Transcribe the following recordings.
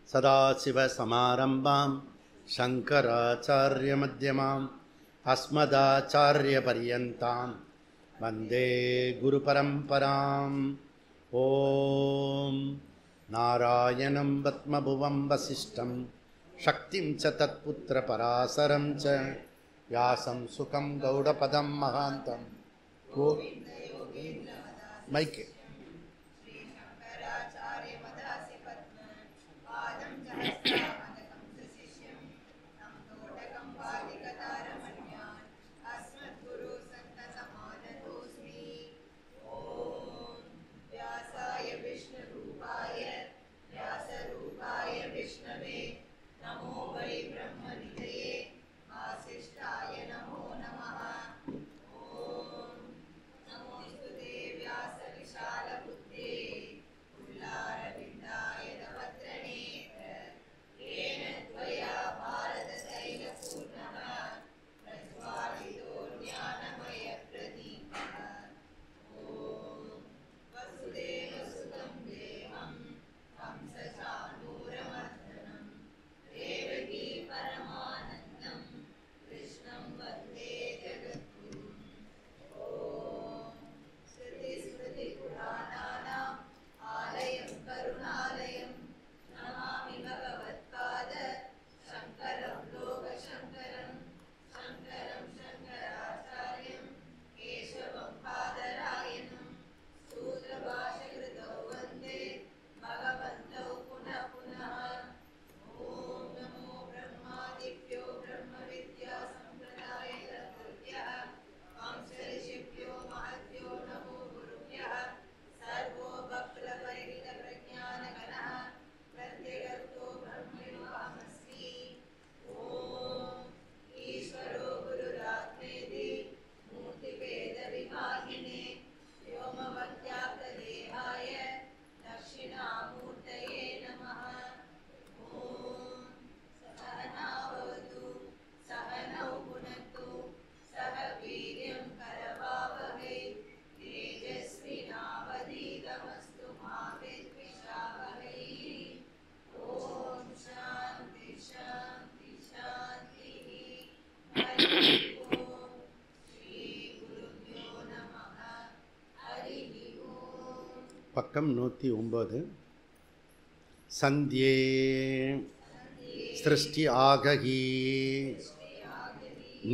सदाशिवसमारम्भां शङ्कराचार्यमध्यमाम् अस्मदाचार्यपर्यन्तां वन्दे गुरुपरम्पराम्। ॐ नारायणं पद्मभुवं वसिष्ठं शक्तिं च तत्पुत्रपराशरं च व्यासं सुखं गौडपदं महान्तं मैके பக்கம் 109. சந்தியே சிருஷ்டி ஆகஹி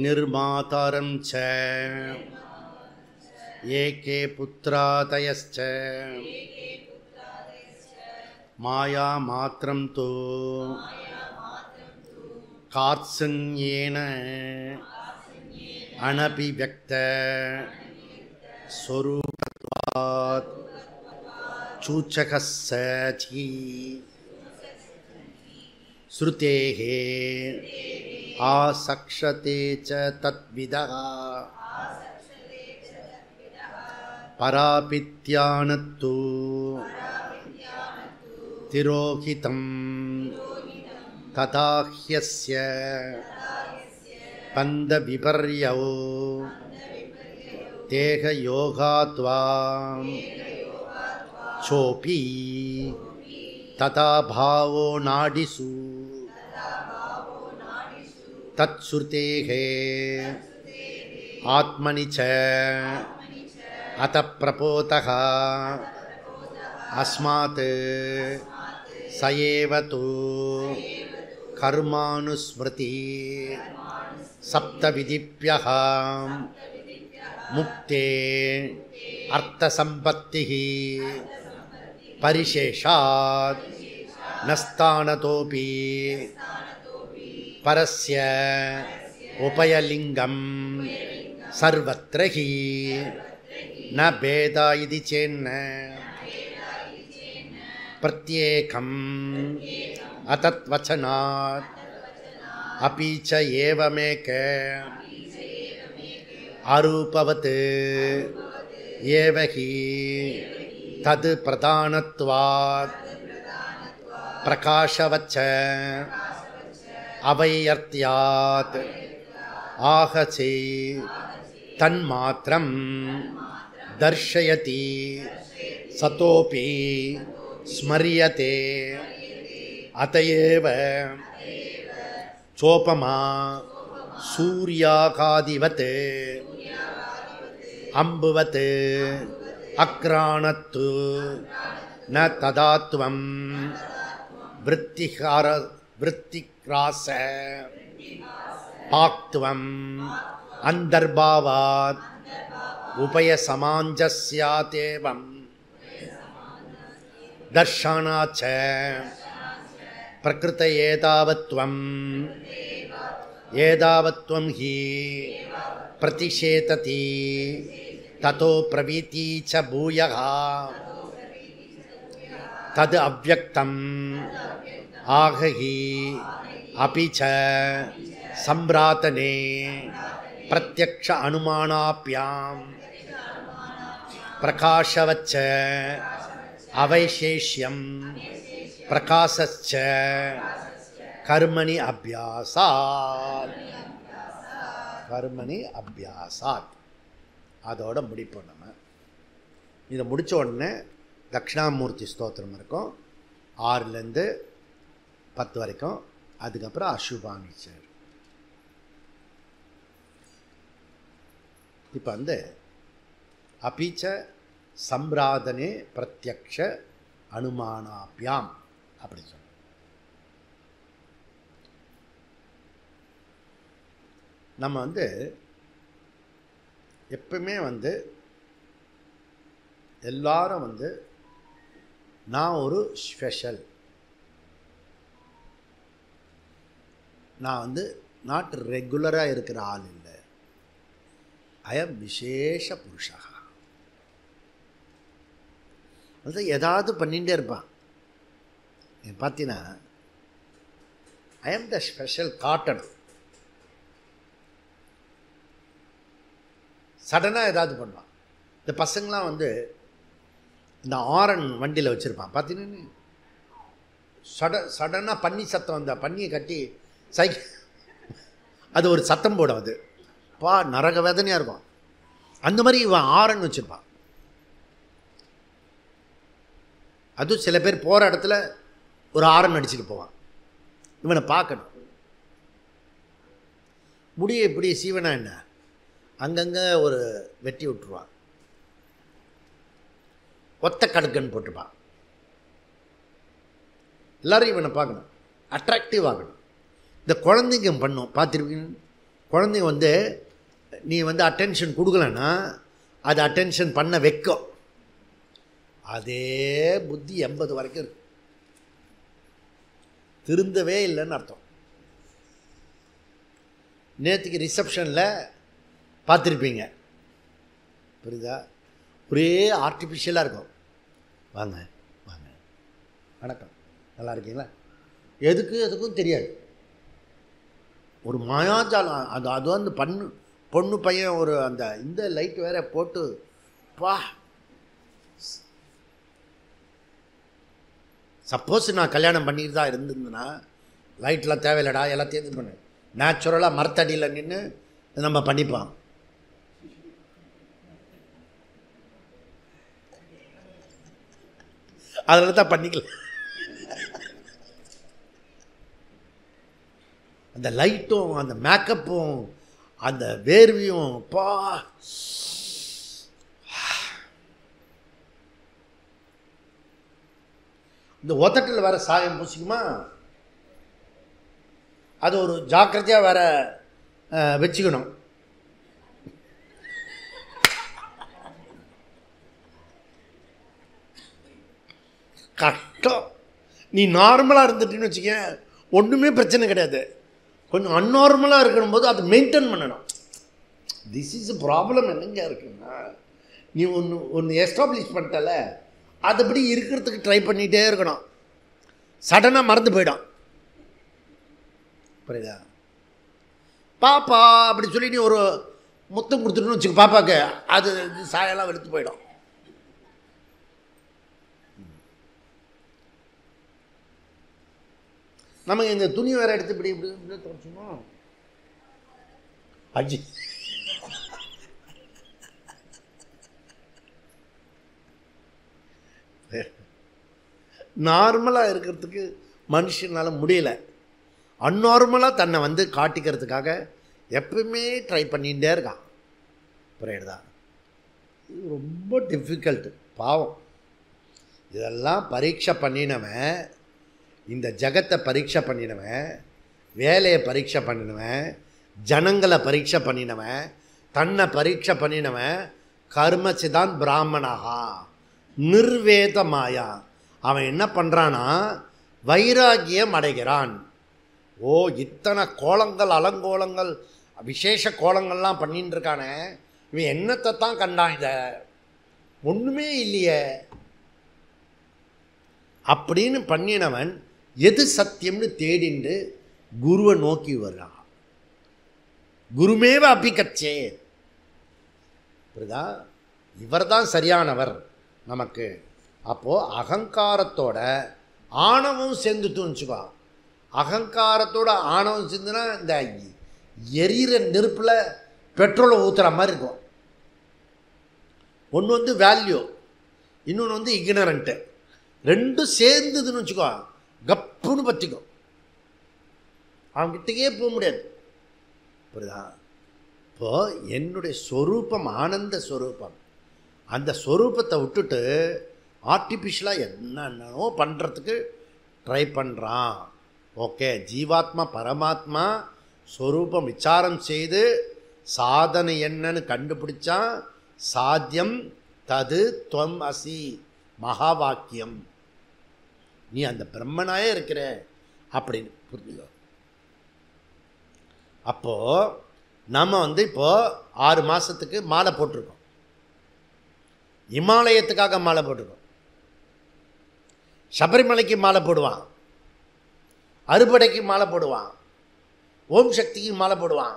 நிர்மாதாரம் ச ஏகே புத்ராதயஸ்ச மாயா மாத்ரம் தோ கார்த்ஸ்ன்யேன அனபிவ்யக்த ஸ்வரூபத்வாத் சூச்சகஸ்ஸி ஸ்ருதேஹே ஆசக்ஷதே ச தத்விதः பராபித்யானத்து திரோஹிதம் ததாஹ்யஸ்ய பந்தவிபர்யோ தேகயோகாத்வாம் சோபி ததா பாவோ நாடிசு தத்ஸ்ருதேஹே ஆத்மனி ச அத பிரபோதः அஸ்மாத் சயேவ து கர்மானுஸ்மிருதி சப்தவிதிப்யः முக்தே அர்த்தசம்பத்திஹி பரிசேஷாத் நஸ்தானதோபி பரஸ்ய உபயலிங்கம் சர்வத்ர ஹி ந பேதா இதி சேன்ன பிரத்யேகம் அதத்வசனாத் அபி ச ஏவமேக அரூபவத் ஏவ ஹி தத் பிரதானத்வாத் பிரகாஷவச்ச அவையர்த்யாத் ஆஹசி தன்மாத்ரம் தர்ஷயதி சதோபி ஸ்மரியதே அதையேவ சோபமா சூர்யாகாதிவத் அம்புவத் அக்ராணத்து ந ததாத்வம் விருத்திக்ராச பாக்த்வம் அந்தர்பாவாத் உபயசமாஞ்சஸ்யாதேவம் தர்ஷனாச்ச பிரகிருத ஏதாவத்வம் ஹி பிரதிஷேததி ததோ பிரவீதி ச பூயः தத் அவ்யக்தம் ஆகஹி அபி ச சம்பிராதனே பிரத்யக்ஷ அனுமானாப்யாம் பிரகாஷவச்ச அவைசேஷ்யம் பிரகாசச்ச கர்மணி அபியாசாத். அதோட முடிப்போம். நம்ம இதை முடித்த உடனே தட்சிணாமூர்த்தி ஸ்தோத்திரம் இருக்கும் 6லேருந்து 10 வரைக்கும். அதுக்கப்புறம் அசுபானிச்சர். இப்போ அபீச்ச சம்பிராதனே பிரத்யக்ஷ அனுமானாப்யாம் அப்படி சொல்ல. நம்ம எப்பவுமே எல்லாரும் நான் ஒரு ஸ்பெஷல், நான் நாட் ரெகுலராக இருக்கிற ஆள் இல்லை, அயம் விசேஷ புருஷா. ஏதாவது பண்ணிகிட்டே இருப்பான். பார்த்தீங்கன்னா I am the special cotton. சடனாக ஏதாவது பண்ணுவான். இந்த பசங்களாம் இந்த ஆரன் வண்டியில் வச்சுருப்பான். பார்த்தீங்கன்னா சடனாக பன்னி சத்தம், அந்த பன்னியை கட்டி அது ஒரு சத்தம் போடும். அது நரக வேதனையாக இருக்கும். அந்த மாதிரி இவன் ஆரன் வச்சுருப்பான். அதுவும் சில பேர் போகிற இடத்துல ஒரு ஆரன் அடிச்சுட்டு போவான். இவனை பார்க்கணும். முடிய இப்படி சீவனா என்ன அங்கங்கே ஒரு வெட்டி விட்டுருவான். ஒத்த கடுக்கன் போட்டுப்பான். எல்லோரும் இவனை பார்க்கணும், அட்ராக்டிவ் ஆகணும். இந்த குழந்தைங்க பண்ணும், பார்த்துருப்பீங்க. குழந்தைங்க நீ அட்டென்ஷன் கொடுக்கலன்னா அது அட்டென்ஷன் பண்ண வைக்கும். அதே புத்தி 80 வரைக்கும் இருக்கு. திருந்தவே இல்லைன்னு அர்த்தம். நேற்றுக்கு ரிசப்ஷனில் பார்த்துருப்பீங்க, புரியுதா? ஒரே ஆர்டிஃபிஷியலாக இருக்கும். வாங்க வாங்க, வணக்கம், நல்லா இருக்கீங்களா? எதுக்கும் தெரியாது. ஒரு மாயாஜாலம். அது பொண்ணு பையன் ஒரு இந்த லைட் வேற போட்டு சப்போஸ் நான் கல்யாணம் பண்ணிட்டு தான் இருந்திருந்தேன்னா லைட்லாம் தேவையில்லடா, எல்லாத்தையும் இது பண்ணு, நேச்சுரலாக மரத்தடியில் நின்று நம்ம பண்ணிப்பான். அதில் தான் பண்ணிக்கல. அந்த லைட்டும் அந்த மேக்கப்பும் அந்த வேர்வியும் இந்த ஒத்தட்டில் வேற சாயம் பூசிக்குமா, அது ஒரு ஜாக்கிரதையாக வேற வச்சுக்கணும். கஷ்டம். நீ நார்மலாக இருந்துட்டுன்னு வச்சுக்க ஒன்றுமே பிரச்சனை கிடையாது. கொஞ்சம் அன்நார்மலாக இருக்கணும் போது அதை மெயின்டைன் பண்ணணும். This is problem. என்னங்க இருக்குன்னா, நீ ஒன்று எஸ்டாப்ளிஷ் பண்ணிட்டல, அதுபடி இருக்கிறதுக்கு ட்ரை பண்ணிகிட்டே இருக்கணும். சடனாக மறந்து போயிடும். புரியுதா? பாப்பா அப்படி சொல்லி நீ ஒரு முத்தம் கொடுத்துட்டுன்னு வச்சுக்க பாப்பாக்கு, அது சாயெல்லாம் வெளுத்து போயிடும். நமக்கு இந்த துணி வேற எடுத்து இப்படி இப்படி இப்படி தொடச்சோம். அஜி நார்மலாக இருக்கிறதுக்கு மனுஷனால் முடியல. அன்நார்மலாக தன்னை வந்து காட்டிக்கிறதுக்காக எப்பவுமே ட்ரை பண்ணிகிட்டே இருக்கான். புரியுதா? இது ரொம்ப டிஃபிகல்ட்டு. பாவம். இதெல்லாம் பரீட்சை பண்ணினவன், இந்த ஜகத்தை பரீட்சை பண்ணினவன், வேலையை பரீட்சை பண்ணினவன், ஜனங்களை பரீட்சை பண்ணினவன், தன்னை பரீட்சை பண்ணினவன் கர்மசிதான் பிராமணகா நிர்வேதமாயா. அவன் என்ன பண்ணுறான்னா வைராகியம் அடைகிறான். ஓ, இத்தனை கோலங்கள் அலங்கோலங்கள் விசேஷ கோலங்கள்லாம் பண்ணின்னு இருக்கானே, இவன் என்னத்தை தான் கண்டான்? இதை ஒன்றுமே இல்லையே அப்படின்னு பண்ணினவன் எது சத்தியம்னு தேடிண்டு குருவை நோக்கி வர்றான். குருமேவ அபிகச்சே. புரியுதா? இவர் தான் சரியானவர் நமக்கு. அப்போது அகங்காரத்தோட ஆணவம் சேர்ந்துட்டுன்னு வச்சுக்கோ. அகங்காரத்தோட ஆணவம் சேர்ந்துன்னா இந்த எரியிற நெருப்பில் பெட்ரோலை ஊற்றுற மாதிரி இருக்கும். ஒன்று வந்து வேல்யூ, இன்னொன்று வந்து இக்னரண்ட்டு. ரெண்டும் சேர்ந்துதுன்னு வச்சுக்கோ, கப்புன்னு பற்றிக்கும். அவன்கிட்டயே போக முடியாது. புரியுதா? இப்போது என்னுடைய ஸ்வரூபம் ஆனந்த ஸ்வரூபம். அந்த ஸ்வரூபத்தை விட்டுட்டு ஆர்டிஃபிஷியலாக என்னென்னோ பண்ணுறதுக்கு ட்ரை பண்ணுறான். ஓகே, ஜீவாத்மா பரமாத்மா ஸ்வரூபம் விசாரம் செய்து சாதனை என்னன்னு கண்டுபிடிச்சா சாத்தியம் தது துவம் அசி மகா வாக்கியம். நீ அந்த பிரம்மனாயே இருக்கிற அப்படின்னு புரிஞ்சுக்கோ. அப்போது நம்ம வந்து இப்போது 6 மாதத்துக்கு மாலை போட்டிருக்கோம். இமாலயத்துக்காக மாலை போட்டிருக்கோம். சபரிமலைக்கு மாலை போடுவான், அறுபடைக்கு மாலை போடுவான், ஓம் சக்திக்கு மாலை போடுவான்.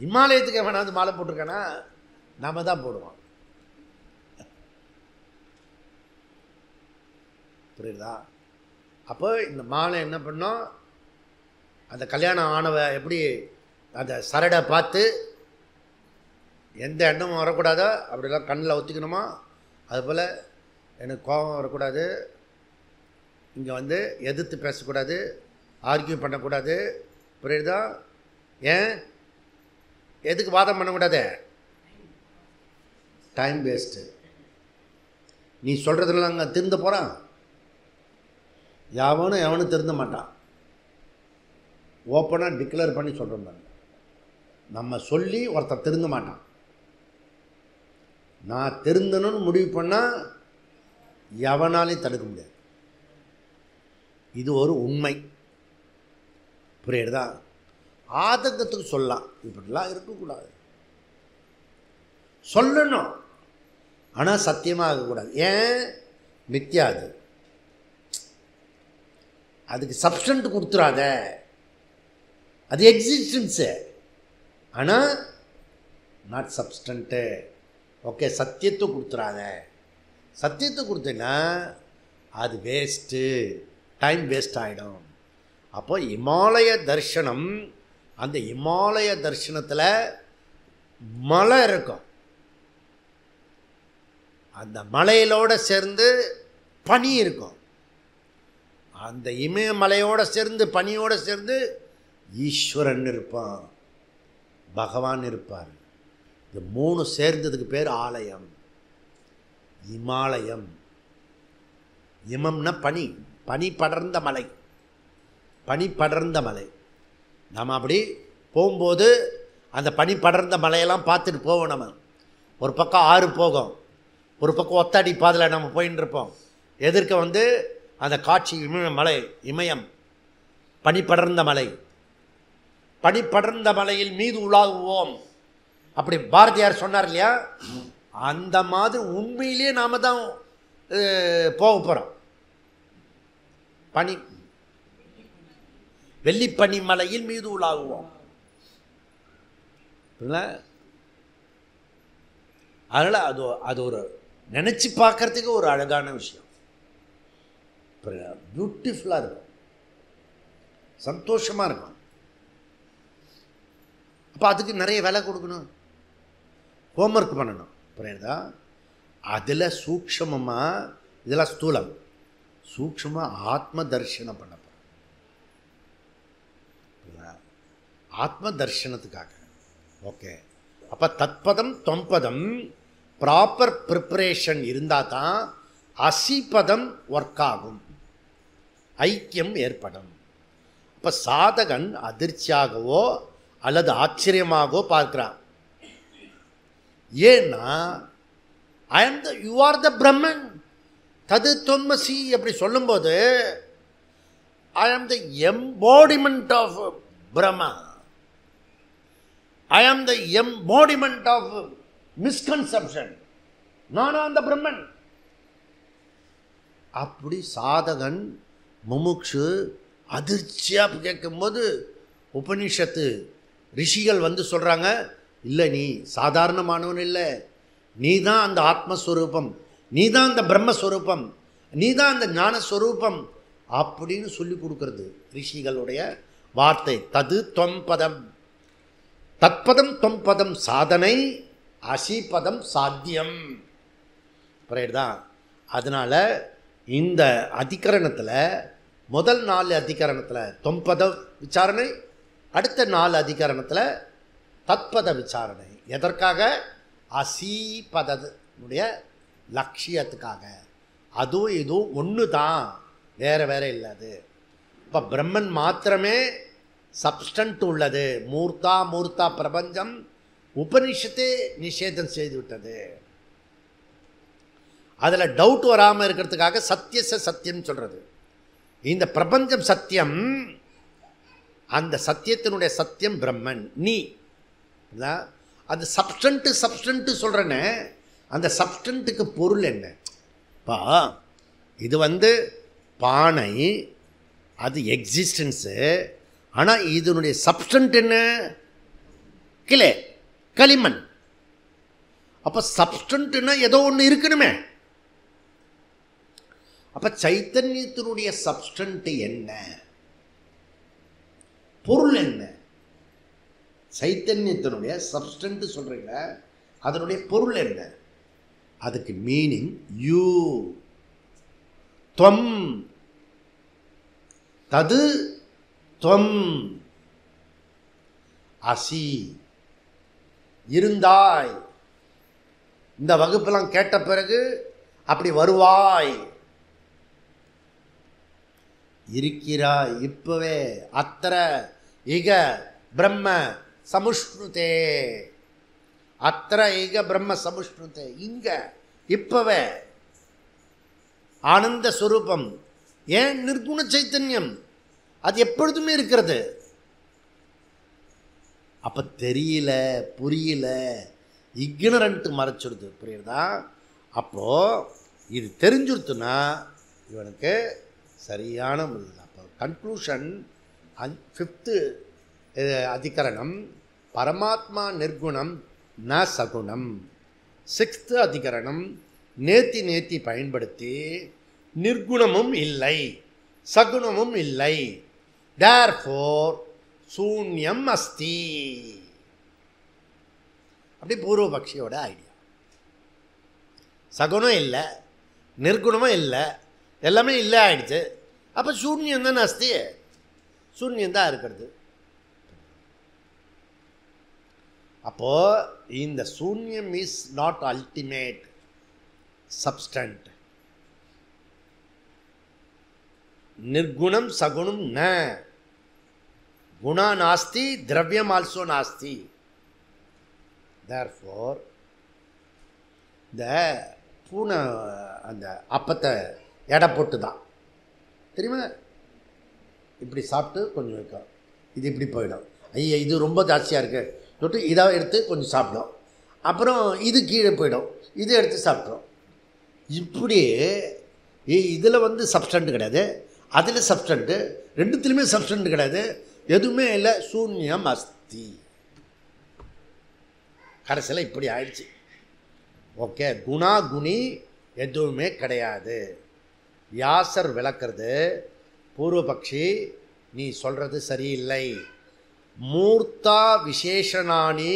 இமாலயத்துக்கு வேணாவது மாலை போட்டிருக்கானா? நாம தான் போடுவோம். புரியுதா? அப்போ இந்த மாலை என்ன பண்ணோம், அந்த கல்யாணம் ஆனவ எப்படி அந்த சரடை பார்த்து எந்த எண்ணமும் வரக்கூடாதோ அப்படிலாம் கண்ணில் ஒத்திக்கணுமா, அதுபோல் எனக்கு கோபம் வரக்கூடாது, இங்கே வந்து எதிர்த்து பேசக்கூடாது, ஆர்கியூ பண்ணக்கூடாது. புரியுதா? ஏன் எதுக்கு வாதம் பண்ணக்கூடாது? Time waste. நீ சொல்கிறதுல அங்கே திருந்த போகிறான், எவனும் திருந்த மாட்டான். ஓப்பனாக டிக்ளேர் பண்ணி சொல்கிறோம் பாருங்க. நம்ம சொல்லி ஒருத்தர் திருந்த மாட்டான். நான் திருந்தணும்னு முடிவு பண்ணால் எவனாலையும் தடுக்க முடியாது. இது ஒரு உண்மை. புரியுறதா? ஆதங்கத்துக்கு சொல்லலாம், இப்படிலாம் இருக்கக்கூடாது சொல்லணும், ஆனால் சத்தியமாக இருக்கக்கூடாது. ஏன்? மித்யாது. அதுக்கு சப்ஸ்டன்ட் கொடுத்துடாத, அது எக்ஸிஸ்டன்ஸு, ஆனால் நாட் சப்ஸ்டன்ட்டு. ஓகே, சத்தியத்தை கொடுத்துடாத. சத்தியத்தை கொடுத்தீங்கன்னா அது வேஸ்ட்டு, டைம் வேஸ்ட் ஆகிடும். அப்போ இமாலய தர்சனம், அந்த இமாலய தர்சனத்தில் மலை இருக்கும், அந்த மலையிலோடு சேர்ந்து பனி இருக்கும், அந்த இமயமலையோடு சேர்ந்து பனியோடு சேர்ந்து ஈஸ்வரன் இருப்பான், பகவான் இருப்பார். இந்த 3 சேர்ந்ததுக்கு பேர் ஆலயம், இமாலயம். இமம்னா பனி, பனி படர்ந்த மலை, பனி படர்ந்த மலை. நம்ம அப்படி போகும்போது அந்த பனி படர்ந்த மலையெல்லாம் பார்த்துட்டு போவோம். நம்ம ஒரு பக்கம் ஆறு போகும், ஒரு பக்கம் ஒத்தடி பாதையில் நம்ம போயின்னு இருப்போம். எதிர்க்க வந்து அந்த காட்சி மலை, இமயம், பனி படர்ந்த மலை. பனி படர்ந்த மலையில் மீது உலாகுவோம், அப்படி பாரதியார் சொன்னார் இல்லையா? அந்த மாதிரி உண்மையிலேயே நாம் தான் போக போகிறோம். பனி வெள்ளிப்பனி மலையில் மீது உலாகுவோம். அதனால் அது ஒரு நினச்சி பார்க்கறதுக்கு ஒரு அழகான விஷயம். பியூட்டிஃபுல்லாக இருக்கும், சந்தோஷமாக இருக்கும். அப்போ அதுக்கு நிறைய வேலை கொடுக்கணும், ஹோம்ஒர்க் பண்ணணும். புரியுதா? அதில் சூக்ஷமமாக, இதெல்லாம் ஸ்தூலம், சூக்ஷ்மமாக ஆத்ம தரிசனம் பண்ண போகிறோம். ஆத்ம தரிசனத்துக்காக. ஓகே, அப்போ தத்பதம் தொம்பதம் ப்ராப்பர் ப்ரிப்பரேஷன் இருந்தால் தான் அசிபதம் ஒர்க் ஆகும், ஐக்கியம் ஏற்படும். இப்போ சாதகன் அதிர்ச்சியாகவோ அல்லது ஆச்சரியமாகவோ பார்க்கிறான். ஏன்னா யூ ஆர் த பிரம்மன், தது தொன்மசி அப்படி சொல்லும்போது ஐ ஆம் த எம்போடிமெண்ட் ஆஃப் பிரம்மா, ஐ ஆம் த எம்போடிமெண்ட் ஆஃப் மிஸ்கன்செப்ஷன், நானா அந்த பிரம்மன். அப்படி சாதகன் முமுக்ஷு அதிர்ச்சியாக கேட்கும்போது உபனிஷத்து ரிஷிகள் வந்து சொல்கிறாங்க, இல்லை நீ சாதாரணமானவன் இல்லை, நீ தான் அந்த ஆத்மஸ்வரூபம், நீ தான் அந்த பிரம்மஸ்வரூபம், நீ தான் அந்த ஞானஸ்வரூபம் அப்படின்னு சொல்லி கொடுக்கறது ரிஷிகளுடைய வார்த்தை. தது தொம்பதம், தத்பதம் தொம்பதம் சாதனை, அசிபதம் சாத்தியம். புரியுதா? அதனால் இந்த அதிகரணத்தில் முதல் 4 அதிகரணத்தில் தொம்பத விசாரணை, அடுத்த 4 அதிகரணத்தில் தத்பத விசாரணை. எதற்காக? அசிபதனுடைய லட்சியத்துக்காக. அதுவும் இதுவும் ஒன்று தான், வேறு வேறு இல்லாது. இப்போ பிரம்மன் மாத்திரமே சப்ஸ்டன்ட் உள்ளது. மூர்த்தா மூர்த்தா பிரபஞ்சம் உபனிஷத்தே நிஷேதம் செய்துவிட்டது. அதில் டவுட் வராமல் இருக்கிறதுக்காக சத்தியச சத்தியம் சொல்கிறது. இந்த பிரபஞ்சம் சத்தியம், அந்த சத்தியத்தினுடைய சத்தியம் பிரம்மன் நீ. அந்த சப்ஸ்டன்ட்டு சொல்கிறேன்னு, அந்த சப்ஸ்டன்ட்டுக்கு பொருள் என்ன? பா இது வந்து பானை, அது எக்ஸிஸ்டன்ஸு. ஆனால் இதனுடைய சப்ஸ்டன்ட் என்ன? கிளே, களிமண். அப்போ சப்ஸ்டன்ட்னா ஏதோ ஒன்று இருக்கணுமே. அப்போ சைத்தன்யத்தினுடைய சப்ஸ்டன்ட் என்ன? பொருள் என்ன? சைத்தன்யத்தினுடைய சப்ஸ்டன்ட் சொல்கிறீங்க, அதனுடைய பொருள் என்ன? அதுக்கு மீனிங் யூ, துவம், தது துவம் அசி, இருந்தாய். இந்த வகுப்பெல்லாம் கேட்ட பிறகு அப்படி வருவாய், இருக்கிறாய் இப்பவே. அத்திர இக பிரம்ம சமுஷ்ணுதே, அத்திர இக பிரம்ம சமுஷ்ணுதே, இங்க இப்பவே ஆனந்த ஸ்வரூபம். ஏன்? நிர்குண சைத்தன்யம், அது எப்பொழுதுமே இருக்கிறது. அப்போ தெரியல, புரியல, இக்னரண்ட்டு மறைச்சிடுது. புரியுதா? அப்போது இது தெரிஞ்சுடுத்துன்னா இவனுக்கு சரியான முடியும். அப்போ கன்க்ளூஷன் 5th அதிகரணம் பரமாத்மா நிர்குணம் ந சகுணம். 6th அதிகரணம் நேத்தி நேத்தி பயன்படுத்தி நிர்குணமும் இல்லை சகுணமும் இல்லை, தேர்ஃபோர் சூன்யம் அஸ்தி. அப்படி பூர்வபக்ஷியோட ஐடியா. சகுனம் இல்லை, நிர்குணமும் இல்லை, எல்லாமே இல்லை ஆயிடுச்சு. அப்போ சூன்யம் தானே அஸ்தி, சூன்யந்தான் இருக்கிறது. அப்போது இந்த சூன்யம் இஸ் நாட் அல்டிமேட் சப்ஸ்டன்ட். நிர்குணம் சகுணம் ந, குணா நாஸ்தி, திரவியம் ஆல்சோ நாஸ்தி. தேர்ஃபோர் இந்த பூனை அந்த அப்பத்தை எடை போட்டு தான் தெரியுமா, இப்படி சாப்பிட்டு கொஞ்சம் வைக்கும், இது இப்படி போயிடும். ஐயா இது ரொம்ப ஜாஸ்தியாக இருக்குது சொல்லிட்டு இதாக எடுத்து கொஞ்சம் சாப்பிடும், அப்புறம் இது கீழே போயிடும், இது எடுத்து சாப்பிட்றோம். இப்படி இதில் வந்து சப்ஸ்டன்ட் கிடையாது, அதில் சப்ஸ்டன்ட்டு, ரெண்டுத்துலேயுமே சப்ஸ்டன்ட் கிடையாது, எதுவுமே இல்லை, சூன்யம் அஸ்தி. கடைசியில் இப்படி ஆயிடுச்சு. ஓகே, குணா குணி எதுவுமே கிடையாது. வியாசர் விளக்கிறது, பூர்வபக்ஷி நீ சொல்கிறது சரியில்லை, மூர்த்தா விசேஷனானி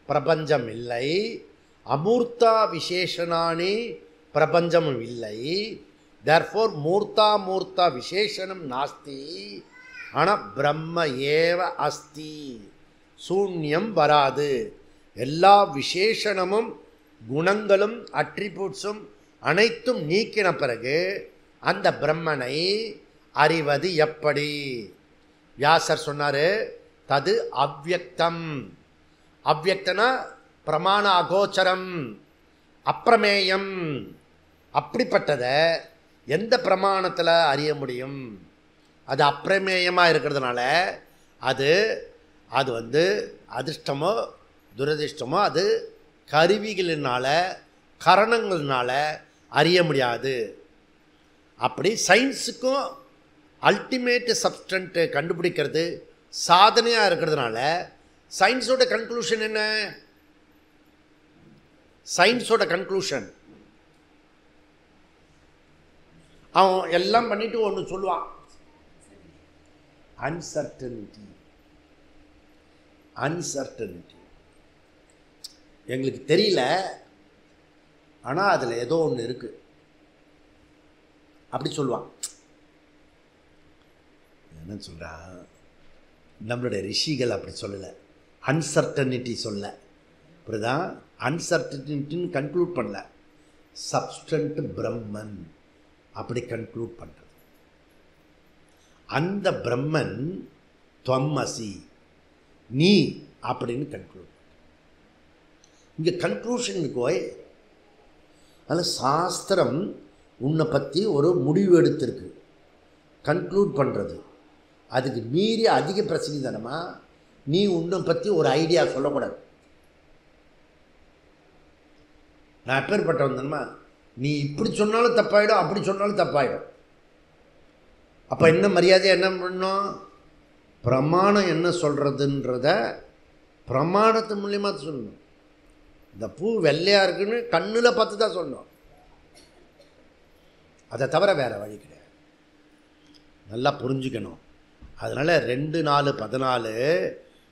பிரபஞ்சம் இல்லை, அமூர்த்தா விசேஷனானி பிரபஞ்சமும் இல்லை, தேர்ஃபோர் மூர்த்தா மூர்த்தா விசேஷனம் நாஸ்தி, ஆனால் பிரம்ம ஏவ அஸ்தி, சூன்யம் வராது. எல்லா விசேஷணமும் குணங்களும் அட்ரிபியூட்ஸும் அனைத்தும் நீக்கின பிறகு அந்த பிரம்மனை அறிவது எப்படி? வியாசர் சொன்னார், தது அவ்யக்தம். அவ்யக்தனா பிரமாண அகோச்சரம், அப்பிரமேயம். அப்படிப்பட்டதை எந்த பிரமாணத்தில் அறிய முடியும்? அது அப்பிரமேயமாக இருக்கிறதுனால அது அது வந்து அதிர்ஷ்டமோ துரதிர்ஷ்டமோ அது கருவிகளினால் கரணங்களினால அறிய முடியாது. அப்படி சயின்ஸுக்கும் அல்டிமேட் சப்ஸ்டன்ட்டு கண்டுபிடிக்கிறது சாதனையாக இருக்கிறதுனால சயின்ஸோட கன்க்ளூஷன் என்ன? சயின்ஸோட கன்க்ளூஷன் அவன் எல்லாம் பண்ணிட்டு ஒன்று சொல்லுவான், அன்சர்டனிட்டி. அன்சர்டனிட்டி எங்களுக்கு தெரியல, ஆனால் அதில் ஏதோ ஒன்று இருக்குது அப்படி சொல்லுவான். என்ன சொல்கிறான், நம்மளுடைய ரிஷிகள் அப்படி சொல்லலை, அன்சர்டனிட்டி சொல்ல. அப்படிதான் அன்சர்டனிட்டின்னு கன்க்ளூட் பண்ணல, சப்ஸ்டன்ட் பிரம்மன் அப்படி கன்க்ளூட் பண்ணுறது. அந்த பிரம்மன் துவம்மசி, நீ அப்படின்னு கன்க்ளூட். இங்கே கன்க்ளூஷனுக்கு போய் அதில் சாஸ்திரம் உன்னை பற்றி ஒரு முடிவு எடுத்திருக்கு, கன்க்ளூட் பண்ணுறது. அதுக்கு மீறி அதிக பிரச்சனை தானமா நீ உன்னை பற்றி ஒரு ஐடியா சொல்லக்கூடாது. நான் எப்பேற்பட்டவன் தானமா, நீ இப்படி சொன்னாலும் தப்பாயிடும், அப்படி சொன்னாலும் தப்பாயிடும். அப்போ என்ன மரியாதை என்ன பண்ணணும்? பிரமாணம் என்ன சொல்கிறதுன்றத பிரமாணத்து மூலியமாக சொல்லணும். இந்த பூ வெள்ளையாக இருக்குன்னு கண்ணில் பார்த்து தான் சொல்லணும், அதை தவிர வேறு வழி கிடையாது. நல்லா புரிஞ்சுக்கணும். அதனால் 2:4-14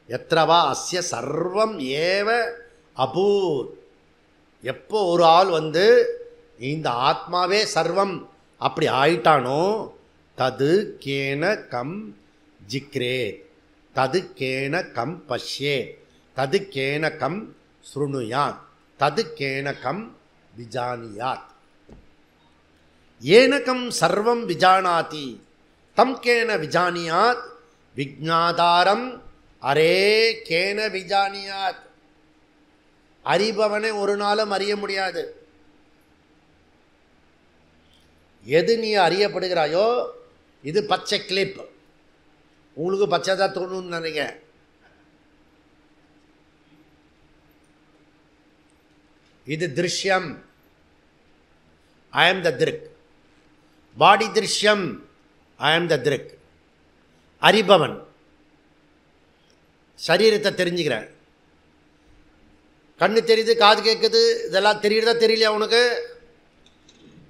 எத்திரவா அஸ்ய சர்வம் ஏவ அபூத். எப்போ ஒரு ஆள் வந்து இந்த ஆத்மாவே சர்வம் அப்படி ஆயிட்டானோ, தது கேன கம் ஜிக்ரேத், தது கேன கம் பஷ்யே, தது கேன கம் ஸ்ருணுயாத், தது கேன கம் விஜானியாத். ஏனகம் சர்வம் விஜானாதி தம் கேன விஜானியாத் விஜ்ஞாதாரம் அரே கேன விஜானியாத். அறிபவனை ஒரு நாளும் அறிய முடியாது. எது நீ அறியப்படுகிறாயோ, இது பச்சை கிளிப், உங்களுக்கு பச்சை தான் தோணுன்னு நினைக்கிறேன். இது திருஷ்யம், ஐ ஆம் த திருக். பாடி திருஷ்யம், ஐ ஆம் த திருக். அறிபவன் சரீரத்தை தெரிஞ்சுக்கிறேன். கண்ணு தெரியுது, காது கேட்குது, இதெல்லாம் தெரியுறதா தெரியலையா உனக்கு?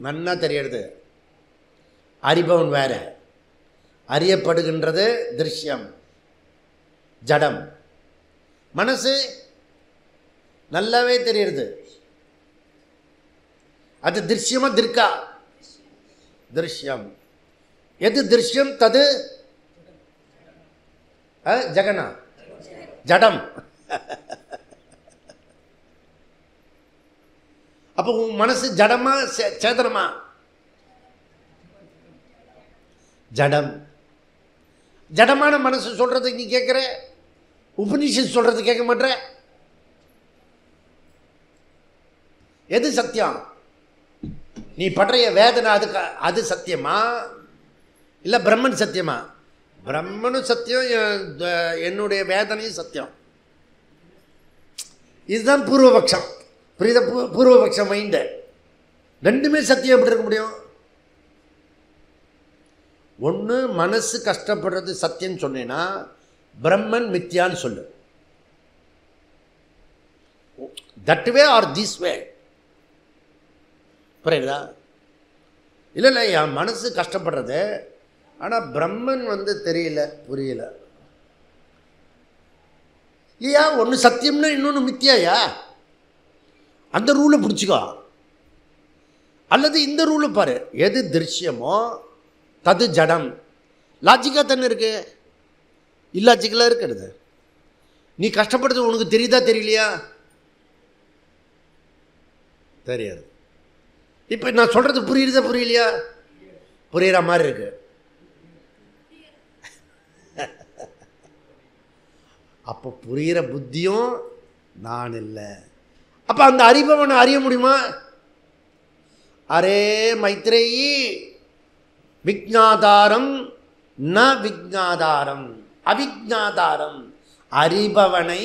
நன்னா தெரியறது. அறிபவன் வேற, அறியப்படுகின்றது திருஷ்யம், ஜடம். மனசு நல்லாவே தெரியுது, அது திருஷ்யமா திருக்கா? திருஷ்யம். எது திருஷ்யம்? தது ஜகனா, ஜடம். அப்போ உன் மனசு ஜடமா சேதனமா? ஜடம். ஜடமான மனசு சொல்றது நீ கேட்குற, உபனிஷத் சொல்றது கேட்க மாட்டேற. எது சத்தியம்? நீ படுற வேதனை அதுக்கு அது சத்தியமா இல்லை பிரம்மன் சத்தியமா? பிரம்மனும் சத்தியம், என்னுடைய வேதனையும் சத்தியம். இதுதான் பூர்வபக்ஷம். புரியுத? பூர்வபக்ஷம் மைண்டு. ரெண்டுமே சத்தியம் எப்படி இருக்க முடியும்? ஒன்று மனசு கஷ்டப்படுறது சத்தியம் சொன்னேன்னா பிரம்மன் மித்யான்னு சொல்லு. That way or this way. புரியுதா? இல்லை இல்லை, என் மனசு கஷ்டப்படுறது, ஆனால் பிரம்மன் வந்து தெரியல, புரியல. ஐயா ஒன்று சத்தியம்னா இன்னொன்று மித்தியாயா? அந்த ரூலை பிடிச்சிக்கோ. அல்லது இந்த ரூலு பாரு, எது திருஷ்யமோ தது ஜடம். லாஜிக்காக தானே இருக்கு, இல்லாஜிக்கலாக இருக்கிறது. நீ கஷ்டப்படுறது உனக்கு தெரியுதா தெரியலையா? தெரியாது. இப்போ நான் சொல்கிறது புரியுறதா புரியலையா? புரியுற மாதிரி இருக்கு. அப்போ புரிகிற புத்தியும் நான் இல்லை. அப்போ அந்த அறிபவனை அறிய முடியுமா? அரே மைத்ரேயி விஜ்ஞாதாரம் ந விஜ்ஞாதாரம் அவிஜ்ஞாதாரம். அறிபவனை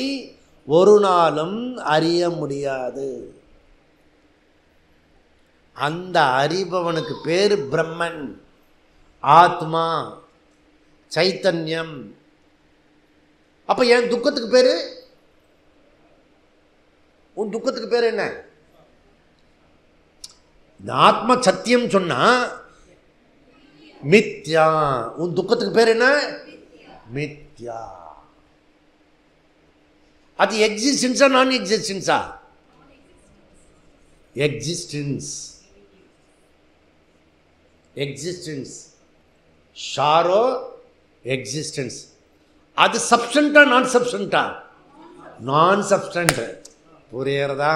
ஒரு நாளும் அறிய முடியாது. அந்த அறிபவனுக்கு பேர் பிரம்மன், ஆத்மா, சைத்தன்யம். அப்போ என் துக்கத்துக்கு பேர், உன் துக்கத்துக்கு பேர் என்ன? இந்த ஆத்மா சத்தியம் சொன்னா மித்யா. உன் துக்கத்துக்கு பேர் என்ன? மித்யா. அது எக்ஸிஸ்டன்ஸா நான் எக்ஸிஸ்டன்ஸா? எக்ஸிஸ்டன்ஸ். எக்ஸிஸ்டன்ஸ் ஷாரோ எக்ஸிஸ்டன்ஸ். அது சப்ஸ்டன்டா நான் சப்ஸ்டன்டா? நான் சப்ஸ்டன்ட். புரியறதா?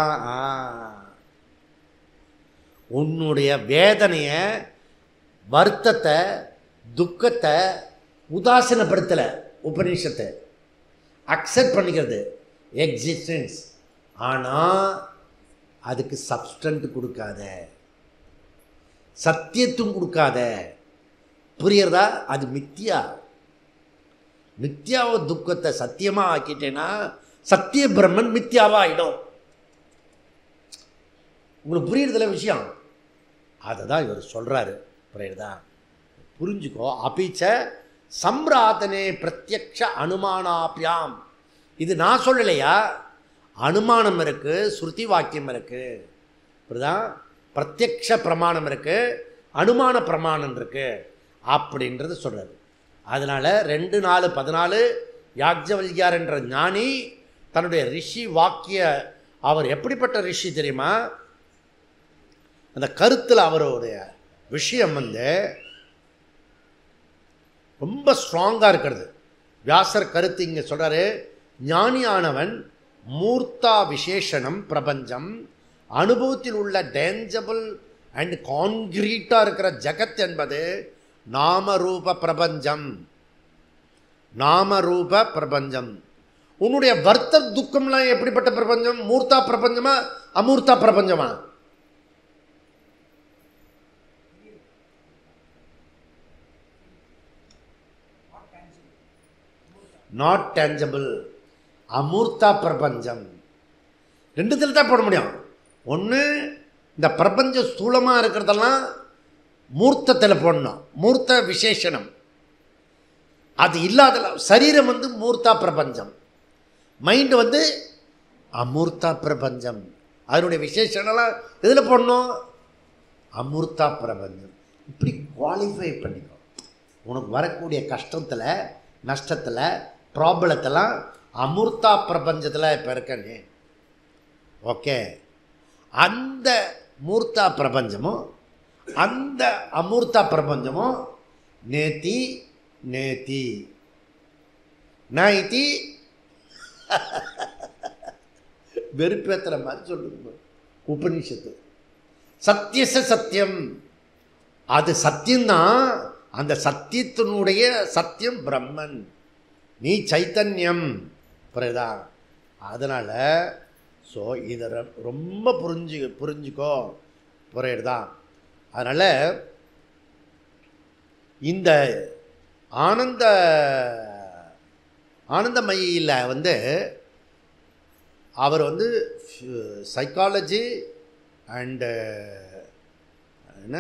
உன்னுடைய வேதனையை, வருத்தத்தை, துக்கத்தை உதாசீனப்படுத்தலை உபநிஷத்தை, அக்செப்ட் பண்ணிக்கிறது எக்ஸிஸ்டன்ஸ். ஆனால் அதுக்கு சப்ஸ்டன்ட் கொடுக்காத, சத்தியத்துவம் கொடுக்காத. புரியறதா? அது மித்யா. மித்யாவை துக்கத்தை சத்தியமாக ஆக்கிட்டேன்னா சத்திய பிரம்மன் மித்யாவா ஆகிடும். உங்களுக்கு புரியுறதுல விஷயம்? அதை தான் இவர் சொல்கிறாரு. புரியுறதா? புரிஞ்சுக்கோ. அபிச்ச சம்ராதனே பிரத்யக்ஷ அனுமானாபியாம். இது நான் சொல்லலையா, அனுமானம் இருக்குது, ஸ்ருதி வாக்கியம் இருக்குது. புரியுதா? பிரத்யக்ஷ பிரமாணம் இருக்குது, அனுமான பிரமாணம் இருக்குது அப்படின்றது சொல்கிறாரு. அதனால் 2:4-14 யாக்ஞவல்கியார் என்ற ஞானி தன்னுடைய ரிஷி வாக்கிய, அவர் எப்படிப்பட்ட ரிஷி தெரியுமா? அந்த கருத்தில் அவருடைய விஷயம் ரொம்ப ஸ்ட்ராங்காக இருக்கிறது. வியாசர் கருத்து இங்கே சொல்கிறாரு, ஞானியானவன் மூர்த்தா விசேஷனம் பிரபஞ்சம், அனுபவத்தில் உள்ள டேஞ்சபிள் அண்ட் கான்கிரீட்டாக இருக்கிற ஜகத் என்பது நாமரூப பிரபஞ்சம். நாமரூப பிரபஞ்சம். உன்னுடைய வர்த்த துக்கம்லாம் எப்படிப்பட்ட பிரபஞ்சம்? மூர்த்தா பிரபஞ்சமா அமூர்த்தா பிரபஞ்சமா? நாட் டேஞ்சபிள், அமூர்த்தா பிரபஞ்சம். ரெண்டுத்தில் தான் போட முடியும். ஒன்று இந்த பிரபஞ்சம் ஸ்தூலமாக இருக்கிறதெல்லாம் மூர்த்தத்தில் போடணும், மூர்த்த விசேஷனம். அது இல்லாத சரீரம் மூர்த்தா பிரபஞ்சம், மைண்டு அமூர்த்தா பிரபஞ்சம். அதனுடைய விசேஷனெல்லாம் எதில் போடணும்? அமூர்த்தா பிரபஞ்சம். இப்படி குவாலிஃபை பண்ணிக்கோ. உனக்கு வரக்கூடிய கஷ்டத்தில், நஷ்டத்தில், ப்ராப்ளத்தெல்லாம் அமூர்த்தா பிரபஞ்சத்தில் இப்போ இருக்கனே. ஓகே, அந்த மூர்த்தா பிரபஞ்சமும் அந்த அமூர்த்தா பிரபஞ்சமும் நேத்தி நேத்தி நைத்தி வெறுப்பேற்றுற மாதிரி சொல்லுங்க உபநிஷத்து. சத்தியச சத்தியம், அது சத்தியம்தான். அந்த சத்தியத்தினுடைய சத்தியம் பிரம்மன், நீ சைத்தன்யம். புரியுதா? அதனால் ஸோ இதை ரொம்ப புரிஞ்சுக்கோ. புரியுதா? அதனால் இந்த ஆனந்தமயியில் அவர் சைக்காலஜி அண்டு என்ன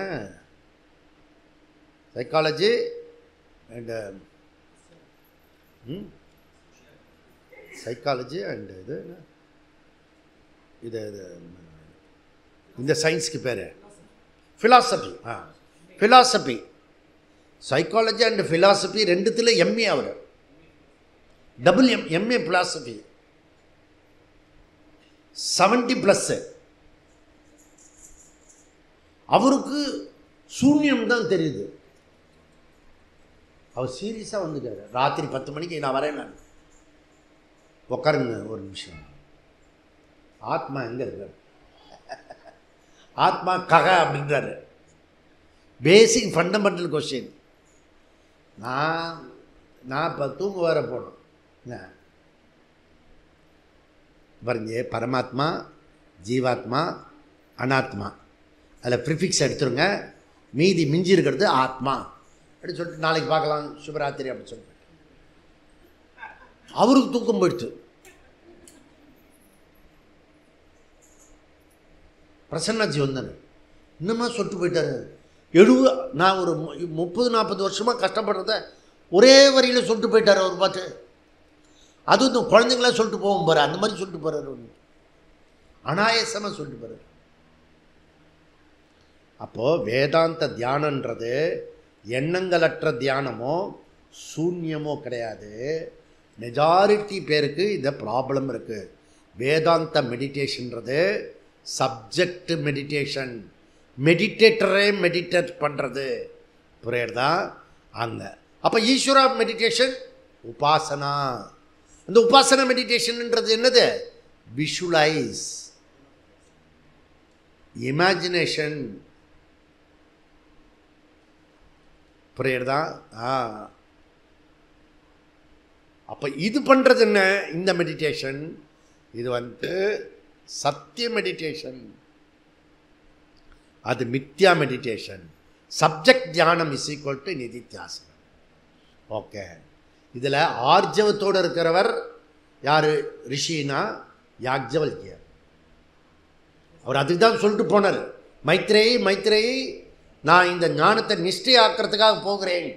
சைக்காலஜி அண்டு சைக்காலஜி அண்டு இது இந்த சயின்ஸுக்கு பேர் philosophy. Philosophy, psychology and philosophy ரெண்டுத்தில் எம்ஏ. அவர் டபுள் எம்ஏ ஃபிலாசபி 70+. அவருக்கு சூன்யம் தான் தெரியுது. அவர் சீரியஸாக வந்துட்டார். ராத்திரி 10 மணிக்கு நான் வரேன், நான் உட்காருங்க ஒரு நிமிஷம். ஆத்மா எங்கே இருக்கார்? ஆத்மா கக அப்படின்றாரு. பேசிக் ஃபண்டமெண்டல் கொஸ்டின். நான் இப்போ தூங்க வர போனோம். பாருங்க, பரமாத்மா, ஜீவாத்மா, அனாத்மா, அதில் ப்ரிஃபிக்ஸ் எடுத்துருங்க. மீதி மிஞ்சி இருக்கிறது ஆத்மா அப்படின்னு சொல்லிட்டு நாளைக்கு பார்க்கலாம், சுபராத்திரி அப்படின்னு சொல்லிட்டு அவருக்கு தூக்கம் போயிடுச்சு. பிரசன்னாஜி வந்தார், இன்னுமா சொல்லிட்டு போயிட்டாரு. நான் ஒரு 30-40 வருஷமாக கஷ்டப்படுறத ஒரே வரியில் சொல்லிட்டு போயிட்டார் அவர் பார்த்து. அதுவும் இந்த குழந்தைங்களாம் சொல்லிட்டு போகும் பாரு, அந்த மாதிரி சொல்லிட்டு போகிறார். ஒன்று அனாயசமாக சொல்லிட்டு போகிறார். அப்போது வேதாந்த தியானன்றது எண்ணங்களற்ற தியானமோ சூன்யமோ கிடையாது. மெஜாரிட்டி பேருக்கு இந்த ப்ராப்ளம் இருக்குது. வேதாந்த மெடிடேஷன்றது சப்ஜெக்ட் மெடிடேஷன், மெடிடேட்டரே மெடிடேட் பண்ணுறது, புரியுறதா? அங்கே அப்போ ஈஸ்வரா மெடிடேஷன் உபாசனா. அந்த உபாசனா மெடிடேஷன்ன்றது என்னது? விஷுவலைஸ், இமேஜினேஷன், புரியுறதா? அப்போ இது பண்ணுறது என்ன? இந்த மெடிடேஷன் இது சத்திய மெடிடேஷன், அது மித்யா மெடிடேஷன். சப்ஜெக்ட் தியானம் இஸ் ஈக்குவல் டு நிதித்தியாசனம். ஓகே, இதில் ஆர்ஜவத்தோடு இருக்கிறவர் யார்? ரிஷினா யாக்ஞவல்கியர். அவர் அதுக்கு தான் சொல்லிட்டு போனார், மைத்ரேயி நான் இந்த ஞானத்தை நிஷ்டையாக்கிறதுக்காக போகிறேன்.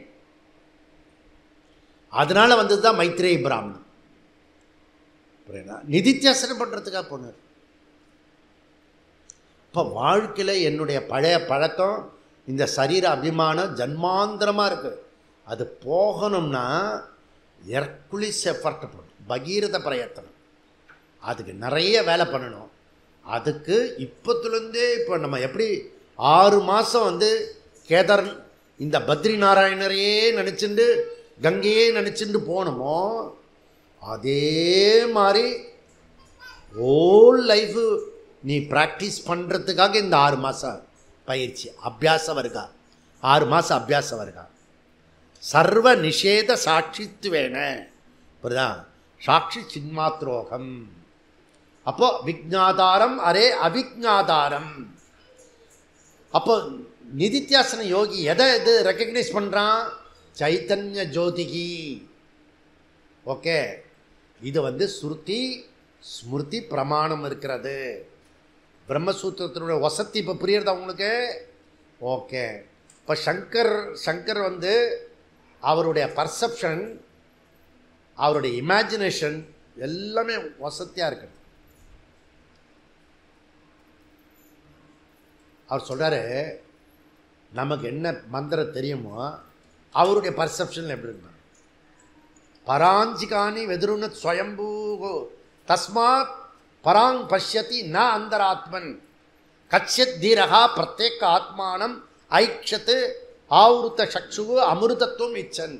அதனால் வந்தது தான் மைத்ரேயி பிராமணன். புரியுதா? நிதித்தியாசனம் பண்ணுறதுக்காக போனார். இப்போ வாழ்க்கையில் என்னுடைய பழைய பழக்கம், இந்த சரீர அபிமானம் ஜன்மாந்திரமாக இருக்குது. அது போகணும்னா எர்குலிஸ் எஃபர்ட் பண்ணணும், பகீரத பிரயத்தனம். அதுக்கு நிறைய வேலை பண்ணணும். அதுக்கு இப்போத்துலேருந்தே இப்போ நம்ம எப்படி 6 மாதம் கேதார் இந்த பத்ரி நாராயணரையே நினச்சிண்டு கங்கையே நினச்சிண்டு போகணுமோ, அதே மாதிரி ஹோல் லைஃபு நீ ப்ராக்டிஸ் பண்ணுறதுக்காக இந்த 6 மாதம் பயிற்சி அபியாச வருகா. 6 மாதம் அபியாச வருகா. சர்வ நிஷேத சாட்சித்துவேன, புரியுதா? சாட்சி சின்மாத்ரோகம். அப்போ விஜ்ஞாதாரம் அரே அவிஜ்ஞாதாரம். அப்போ நிதித்தியாசன யோகி எதை ரெக்கக்னைஸ் பண்ணுறான்? சைத்தன்ய ஜோதிகி. ஓகே, இது ஸ்ருதி ஸ்மிருதி பிரமாணம் இருக்கிறது. பிரம்மசூத்திரத்தினுடைய வசதி இப்போ புரியுறதா உங்களுக்கு? ஓகே, இப்போ சங்கர் அவருடைய பர்செப்ஷன், அவருடைய இமேஜினேஷன் எல்லாமே வசதியாக இருக்குது. அவர் சொல்கிறாரு, நமக்கு என்ன மந்திரம் தெரியுமோ அவருடைய பர்செப்ஷனில் எப்படி இருந்தார்? பராஞ்சிகானி வெதுருன ஸ்வயம்பூ தஸ்மாத் பராங் பஷ்யதி ந அந்தராத்மன் கச்யத் தீரகா பிரத்யேக ஆத்மானம் ஐக்ஷத்து ஆவருத்த சக்ஷுகு அமிர்தத்துவம் இச்சன்.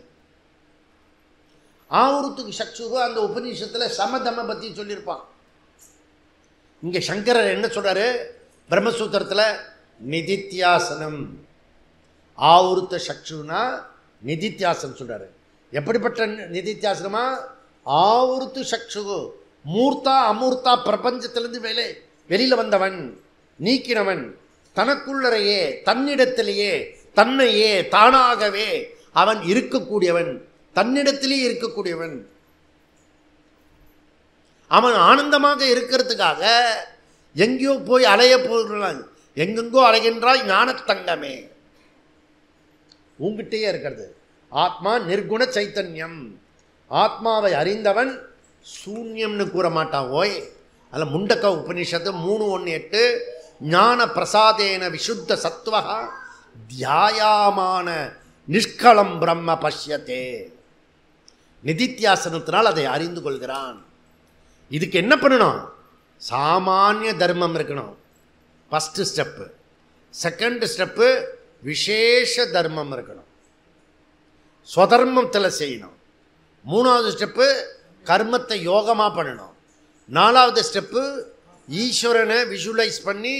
ஆவருத்துக்கு சக்ஷுகு அந்த உபநிஷத்தில் சமதம பற்றி சொல்லியிருப்பான். இங்கே சங்கரர் என்ன சொல்கிறாரு? பிரம்மசூத்திரத்தில் நிதித்தியாசனம், ஆவருத்த சக்ஷுனா நிதித்தியாசனம் சொல்கிறாரு. எப்படிப்பட்ட நிதித்தியாசனமா? ஆவருத்து சக்ஷுகு, மூர்த்தா அமூர்த்தா பிரபஞ்சத்திலிருந்து வெளியில் வந்தவன், நீக்கினவன், தனக்குள்ளரையே தன்னிடத்திலேயே தன்னையே தானாகவே அவன் இருக்கக்கூடியவன், தன்னிடத்திலேயே இருக்கக்கூடியவன். அவன் ஆனந்தமாக இருக்கிறதுக்காக எங்கேயோ போய் அலைய போகிறான். எங்கெங்கோ அலைகின்றாய் ஞானத்தங்கமே, உங்ககிட்டயே இருக்கிறது. ஆத்மா நிர்குண சைத்தன்யம். ஆத்மாவை அறிந்தவன் சூன்யம்னு கூற மாட்டான். ஓய், அதில் முண்டக்க உபனிஷத்து 3:1-8 ஞான பிரசாதேன விசுத்த சத்வகா தியாயாமான நிஷ்கலம் பிரம்ம பஷ்யத்தே. நிதித்தியாசனத்தினால் அதை அறிந்து கொள்கிறான். இதுக்கு என்ன பண்ணணும்? சாமானிய தர்மம் இருக்கணும், ஃபஸ்ட்டு ஸ்டெப்பு. செகண்ட் ஸ்டெப்பு விசேஷ தர்மம் இருக்கணும், ஸ்வதர்மத்தில் செய்யணும். மூணாவது ஸ்டெப்பு கர்மத்தை யோகமாக பண்ணணும். நாலாவது ஸ்டெப்பு ஈஸ்வரனை விஷுவலைஸ் பண்ணி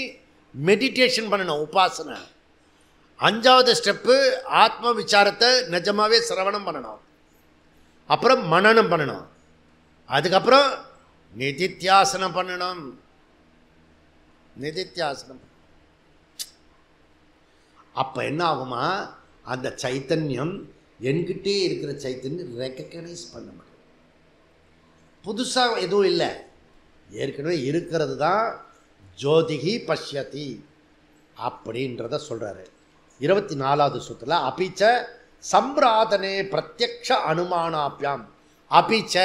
மெடிடேஷன் பண்ணணும், உபாசனை. அஞ்சாவது ஸ்டெப்பு ஆத்ம விசாரத்தை நிஜமாகவே சிரவணம் பண்ணணும். அப்புறம் மனனம் பண்ணணும். அதுக்கப்புறம் நிதித்தியாசனம் பண்ணணும். நிதித்தியாசனம் அப்போ என்ன ஆகுமா, அந்த சைத்தன்யம் என்கிட்டே இருக்கிற சைத்தன்யம் ரெக்கக்னைஸ் பண்ண முடியும். புதுசாக எதுவும் இல்லை, ஏற்கனவே இருக்கிறது தான். ஜோதிகி பஷ்யதி அப்படின்றத சொல்கிறாரு 24வது சூத்திரத்தில். அபிச்ச சம்பிராதனே பிரத்யக்ஷ அனுமானாபியாம். அபிச்ச,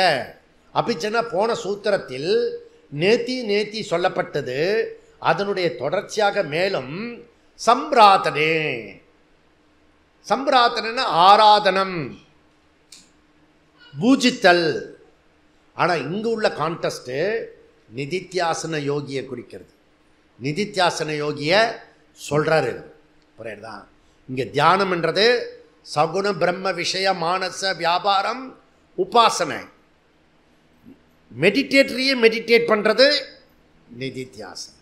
அபிச்சனா போன சூத்திரத்தில் நேத்தி சொல்லப்பட்டது, அதனுடைய தொடர்ச்சியாக மேலும் சம்பிராதனே. சம்பிராதனை ஆராதனம், பூஜித்தல். ஆனால் இங்கு உள்ள கான்டெஸ்ட்டு நிதித்தியாசன யோகியை குறிக்கிறது. நிதித்தியாசன யோகியை சொல்கிறாரு. புரியுதா? இங்கே தியானம்ன்றது சகுண பிரம்ம விஷய மானச வியாபாரம் உபாசனை. மெடிடேட்டரியே மெடிடேட் பண்ணுறது நிதித்தியாசனம்.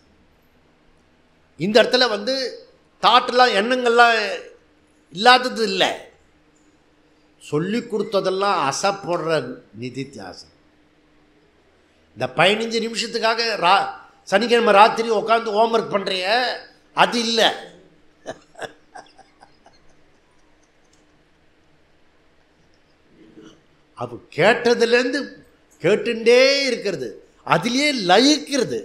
இந்த இடத்துல தாட்டெல்லாம் எண்ணங்கள்லாம் இல்லாதது இல்லை, சொல்லி கொடுத்ததெல்லாம் அசை போடுற நிதித்தியாசனம். இந்த 15 நிமிஷத்துக்காக சனிக்கிழமை ராத்திரி உட்காந்து ஹோம்ஒர்க் பண்ணுறிய, அது இல்லை. அப்போ கேட்டதுலேருந்து கேட்டுண்டே இருக்கிறது, அதிலே லயிக்கிறது,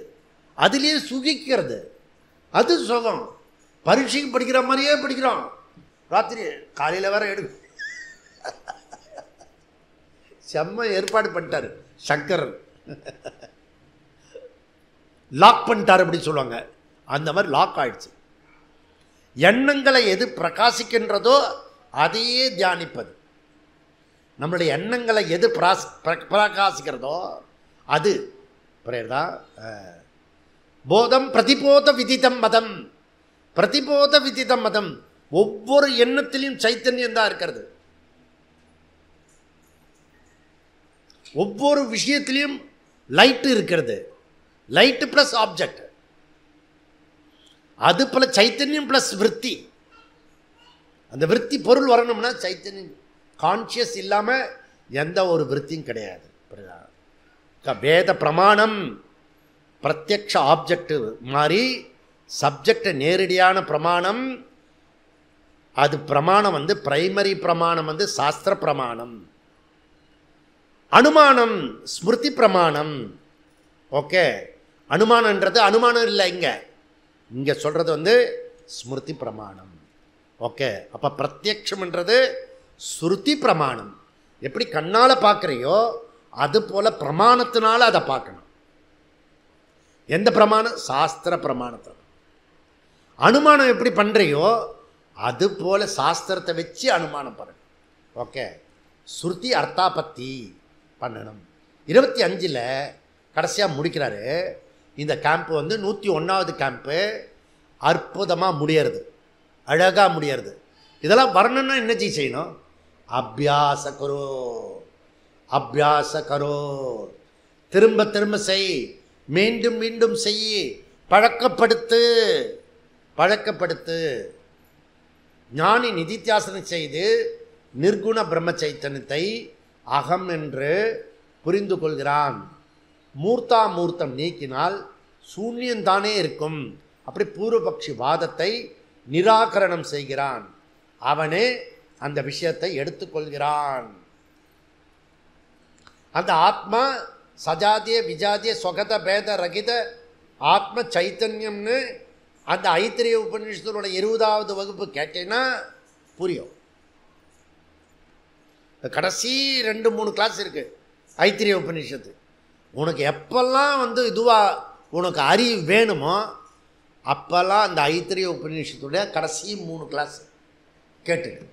அதிலே சுகிக்கிறது, அது சுகம். பரீட்சைக்கு படிக்கிற மாதிரியே படிக்கிறோம். ராத்திரி காலையில் வேற எடு செம்ம ஏற்பாடு பண்ணிட்டார் சங்கரன். லாக் பண்ணிட்டார் அப்படி சொல்லுவாங்க. அந்த மாதிரி லாக் ஆயிடுச்சு. எண்ணங்களை எது பிரகாசிக்கின்றதோ அதையே தியானிப்பது. நம்மளுடைய எண்ணங்களை எது பிரகாசிக்கிறதோ அது. புரியுதா? போதம் பிரதிபோத விதிதம் மதம். பிரதிபோத விதிதம் மதம். ஒவ்வொரு எண்ணத்திலையும் சைத்தன்யம் தான் இருக்கிறது. ஒவ்வொரு விஷயத்திலையும் லைட்டு இருக்கிறது. லைட்டு ப்ளஸ் ஆப்ஜெக்ட், அது போல சைத்தன்யம் ப்ளஸ் விற்பி. அந்த விற்பி பொருள் வரணும்னா சைத்தன்யம் கான்சியஸ் இல்லாமல் எந்த ஒரு விற்த்தியும் கிடையாது. வேத பிரமாணம் பிரத்யக்ஷ ஆப்ஜெக்ட் மாதிரி சப்ஜெக்ட் நேரடியான பிரமாணம். அது பிரமாணம் பிரைமரி பிரமாணம் சாஸ்திர பிரமாணம். அனுமானம் ஸ்மிருதி பிரமாணம். ஓகே, அனுமானன்றது அனுமானம் இல்லை, இங்கே சொல்கிறது ஸ்மிருதி பிரமாணம். ஓகே, அப்போ பிரத்யக்ஷம்ன்றது ஸ்ருதி பிரமாணம். எப்படி கண்ணால் பார்க்குறியோ அது போல் பிரமாணத்தினால அதை பார்க்கணும். எந்த பிரமாணம்? சாஸ்திர பிரமாணத்தை. அனுமானம் எப்படி பண்ணுறியோ அது போல் சாஸ்திரத்தை வச்சு அனுமானம் பண்ணணும். ஓகே, ஸ்ருதி அர்த்தாபத்தி பண்ணணும். 25ல் கடைசியாக முடிக்கிறாரு. இந்த கேம்ப்பு 101வது கேம்ப்பு அற்புதமாக முடியறது, அழகாக முடியறது. இதெல்லாம் வரணும்னா என்ன செய்யணும்? அபியாச கரோ, அபியாச கரோ. திரும்ப திரும்ப செய், மீண்டும் மீண்டும் செய், பழக்கப்படுத்து பழக்கப்படுத்து. ஞானி நிதித்தியாசனம் செய்து நிர்குண பிரம்ம சைத்தன்யத்தை அகம் என்று புரிந்து கொள்கிறான். மூர்த்தா மூர்த்தம் நீக்கினால் சூன்யந்தானே இருக்கும். அப்படி பூர்வபக்ஷி வாதத்தை நிராகரணம் செய்கிறான். அவனே அந்த விஷயத்தை எடுத்துக்கொள்கிறான். அந்த ஆத்மா சஜாதிய விஜாதிய சொகத பேத ரகித ஆத்ம சைத்தன்யம்னு அந்த ஐத்திரிய உபநிஷத்தோட 20வது வகுப்பு கேட்டேன்னா புரியும். கடைசி 2-3 கிளாஸ் இருக்குது ஐத்திரிய உபநிஷத்து. உனக்கு எப்பெல்லாம் இதுவாக உனக்கு அறிவு வேணுமோ அப்போல்லாம் அந்த ஐத்திரிய உபநிஷத்துடைய கடைசி 3 கிளாஸ் கேட்டுட்டு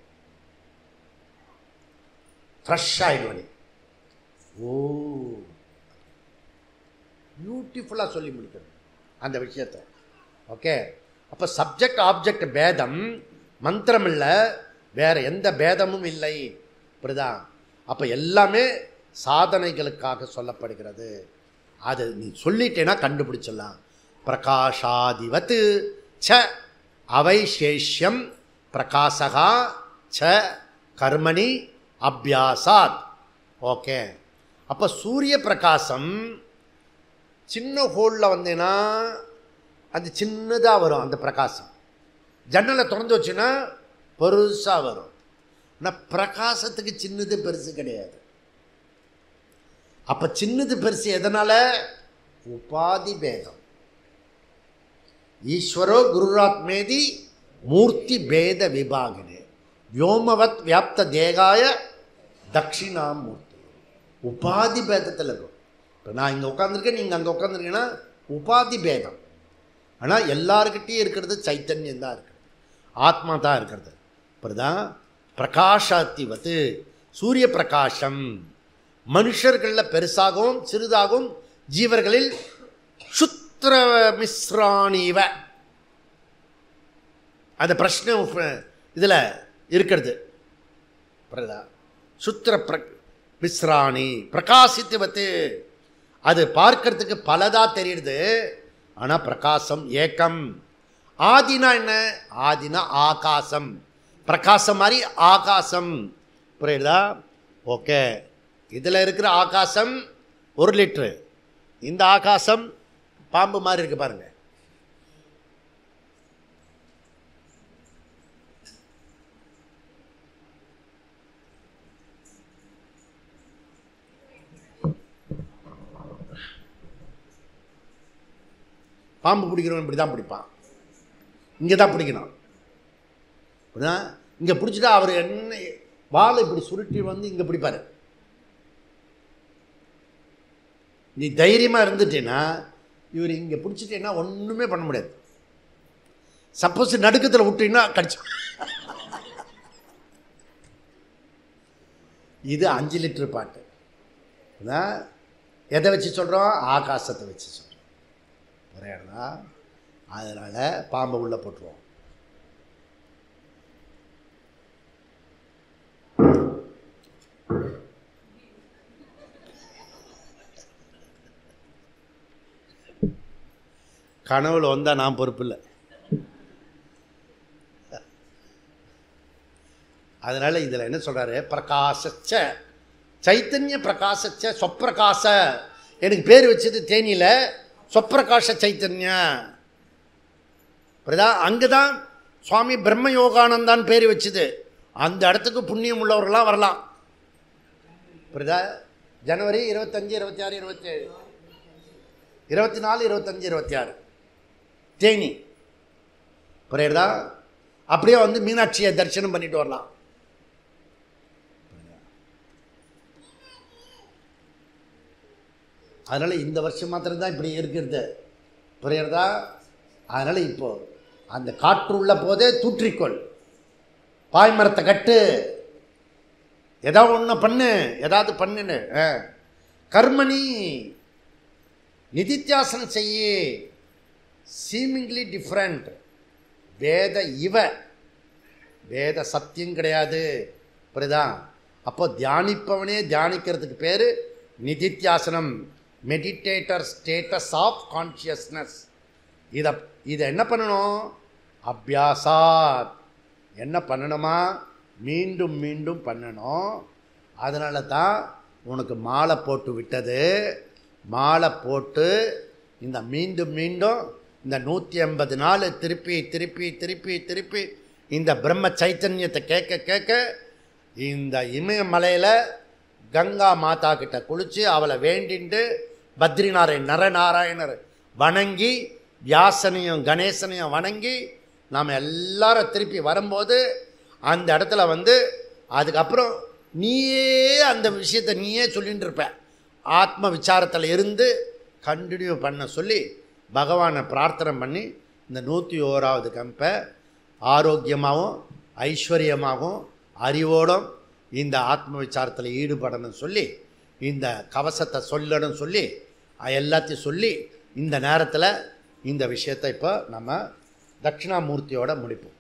ஃப்ரெஷ் ஆகிடுவனே. ஓ, பியூட்டிஃபுல்லாக சொல்லி முடிக்கணும் அந்த விஷயத்தை. ஓகே, அப்போ சப்ஜெக்ட் ஆப்ஜெக்ட் பேதம் மந்திரம் இல்லை, வேற எந்த பேதமும் இல்லை. புரியுதா? அப்போ எல்லாமே சாதனைகளுக்காக சொல்லப்படுகிறது. அது நீ சொல்லிட்டேன்னா கண்டுபிடிச்சிடலாம். பிரகாஷாதிவத் ச அவைசேஷ்யம் பிரகாசகா ச கர்மணி அபியாசாத். ஓகே. அப்போ சூரிய பிரகாசம் சின்ன ஹோலில் வந்தேன்னா அது சின்னதாக வரும். அந்த பிரகாசம் ஜன்னலை திறந்து வச்சுன்னா பெருசாக வரும். ஆனால் பிரகாசத்துக்கு சின்னது பெருசு கிடையாது. அப்போ சின்னது பெருசு எதனால்? உபாதி பேதம். ஈஸ்வரோ குருராத்மேதி மூர்த்தி பேத விபாகினே வியோமவத் வியாப்த தேகாய தட்சிணாமூர்த்தி. உபாதி பேதத்தில் இருக்கும். இப்போ நான் இங்கே உட்காந்துருக்கேன், நீங்கள் அங்கே உட்காந்துருக்கீங்கன்னா உபாதி பேதம். ஆனால் எல்லாருக்கிட்டையும் இருக்கிறது சைத்தன்யம் தான் இருக்கிறது, ஆத்மா தான் இருக்கிறது. அப்புறம் பிரகாஷாத்திவத்து சூரிய பிரகாசம் மனுஷர்களில் பெருசாகவும் சிறிதாகவும் ஜீவர்களில் சுத்திர மிஸ்ராணிவ அந்த பிரச்சனை இதில் இருக்கிறது. சுத்திர மிஸ்ராணி பிரகாசித்துவத்து அது பார்க்கறதுக்கு பலதாக தெரியுது. ஆனால் பிரகாசம் ஏக்கம். ஆதினா என்ன? ஆதினா ஆகாசம். பிரகாசம் மாதிரி ஆகாசம். புரியுதா? ஓகே. இதில் இருக்கிற ஆகாசம் 1 லிட்டரு. இந்த ஆகாசம் பாம்பு மாதிரி இருக்கு பாருங்க. பாம்பு பிடிக்கிறவன் இப்படி தான் பிடிப்பான். இங்கே தான் பிடிக்கணும். இங்கே பிடிச்சிட்டா அவர் என்ன வாழை இப்படி சுருட்டி வந்து இங்கே பிடிப்பார். நீ தைரியமாக இருந்துட்டேன்னா இவர் இங்கே பிடிச்சிட்டேன்னா ஒன்றுமே பண்ண முடியாது. சப்போஸ் நடுக்கத்தில் விட்டீங்கன்னா கடிச்சு. இது 5 லிட்டரு பாட்டு. எதை வச்சு சொல்கிறோம்? ஆகாசத்தை வச்சு சொல்கிறோம். புரியாதா? அதனால் பாம்பை உள்ளே போட்டுருவோம். கனவுல வந்தால் நான் பொறுப்பு இல்லை. அதனால் இதில் என்ன சொல்கிறாரு? பிரகாசச்ச சைத்தன்ய பிரகாசச்ச சொப்பிரகாச. எனக்கு பேர் வச்சது தேனியில் சொப்பிரகாச சைத்தன்ய. புரியுதா? அங்கே தான் சுவாமி பிரம்ம யோகானந்தான் பேர் வச்சுது. அந்த இடத்துக்கு புண்ணியம் உள்ளவர்களாம் வரலாம். புரியுதா? ஜனவரி 25, 26, 27, 24, 25, 26 தேனி. புரியுதா? அப்படியே வந்து மீனாட்சியை தரிசனம் பண்ணிட்டு வரலாம். அதனால் இந்த வருஷம் மாத்திரம்தான் இப்படி இருக்கிறது. புரியுறதா? அதனால் இப்போது அந்த காற்று உள்ள போதே தூற்றிக்கொள், பாய்மரத்தை கட்டு, ஏதாவது ஒன்று பண்ணு, ஏதாவது பண்ணுன்னு. கர்மணி நிதித்தியாசனம் செய்ய. Seemingly different. வேத இவ வேத சத்தியம் கிடையாது. புரியுதா? அப்போ தியானிப்பவனே தியானிக்கிறதுக்கு பேர் நிதித்தியாசனம், மெடிடேட்டர் ஸ்டேட்டஸ் ஆஃப் கான்ஷியஸ்னஸ். இதை என்ன பண்ணணும்? அபியாசாத். என்ன பண்ணணுமா? மீண்டும் மீண்டும் பண்ணணும். அதனால தான் உனக்கு மாலை போட்டு விட்டது. மாலை போட்டு இந்த மீண்டும் மீண்டும் இந்த 180 நாள் திருப்பி திருப்பி திருப்பி திருப்பி இந்த பிரம்ம சைத்தன்யத்தை கேட்க கேட்க இந்த இமயமலையில் கங்கா மாதா கிட்ட குளித்து அவளை வேண்டிண்டு நரநாராயணர் வணங்கி வியாசனையும் கணேசனையும் வணங்கி நாம் எல்லாரும் திருப்பி வரும்போது அந்த இடத்துல வந்து அதுக்கப்புறம் நீயே அந்த விஷயத்தை நீயே சொல்லிகிட்டு இருப்ப. ஆத்ம விசாரத்தில் இருந்து கண்டினியூ பண்ண சொல்லி பகவானை பிரார்த்தனை பண்ணி இந்த 101வது கம்பை ஆரோக்கியமாகவும் ஐஸ்வர்யமாகவும் அறிவோடும் இந்த ஆத்ம விசாரத்தில் ஈடுபடணும் சொல்லி இந்த கவசத்தை சொல்லணும் சொல்லி எல்லாத்தையும் சொல்லி இந்த நேரத்தில் இந்த விஷயத்தை இப்போ நம்ம தட்சிணாமூர்த்தியோட முடிப்போம்.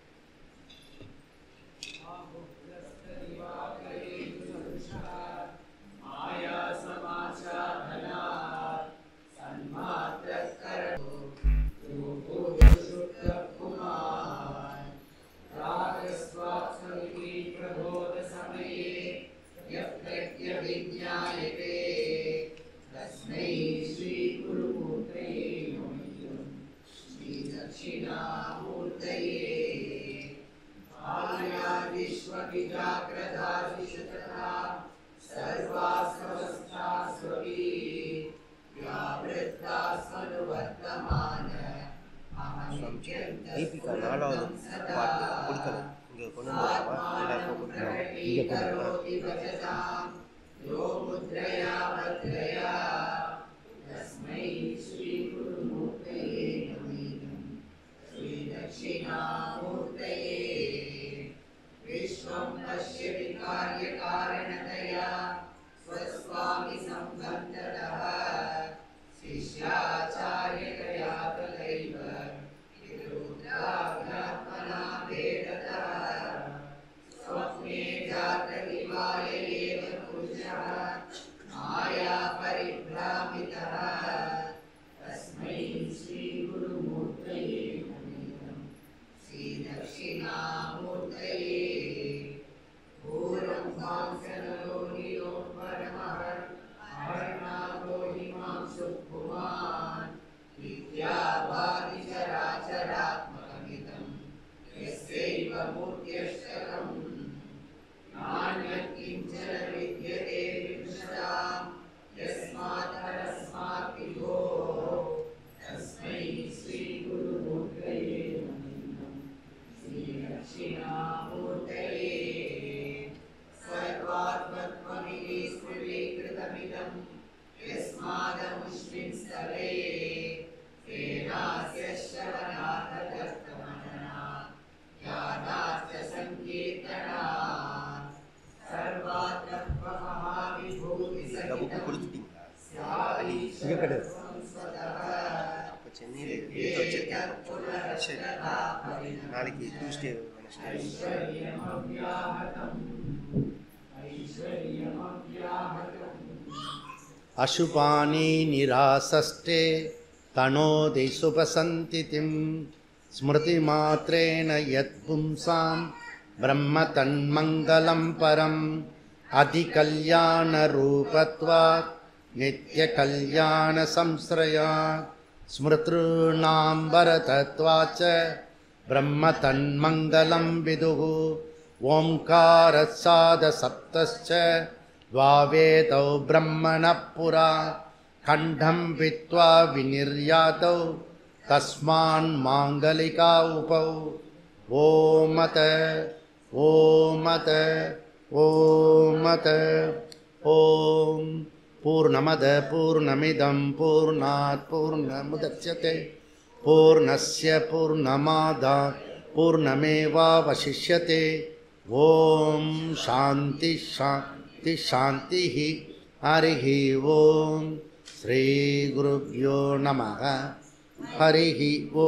தீபிகா 4வது பாட்டு கொடுக்கணும். இங்கே கொண்டு வந்துருவா, எல்லாருக்கும் கொடுக்கணும். இங்கே கொண்டு புக்கு கொடுத்துட்டீங்களா? இங்கே கிடையாது. அப்போ சென்னையில் எடுத்து வச்சிருக்கேன். சரி, நாளைக்கு டியூஸ்டே வெனஸ்டே. அசுபானி நிராசஸ்டே தனோதி சுபசந்திதிம் ஸ்மிருதிமாத்ரேண யத் பும்சாம் பிரம்ம தன்மங்கலம் பரம் அதிகல்யாணரூபத்வாத் நித்யகல்யாணசம்ஸ்ரயாத் ஸ்மிருத்ருணாம் வரதத்வாச்ச பிரம்ம தன்மங்கலம் விதுः ஓம்காரஸ்ஸாத சப்தஸ்ச द्वावेदौ ब्रह्मणः पुरा खण्डं वित्वा विनिर्यातौ तस्मान्माङ्गलिका उपौ ओमत ओमत ओमत ॐ पूर्णमद पूर्णमिदं पूर्णात् पूर्णमुदच्यते पूर्णस्य पूर्णमादाय पूर्णमेवावशिष्यते ॐ शान्ति शान्ति शान्तिः हरिः ॐ श्रीगुरुभ्यो नमः हरिः ॐ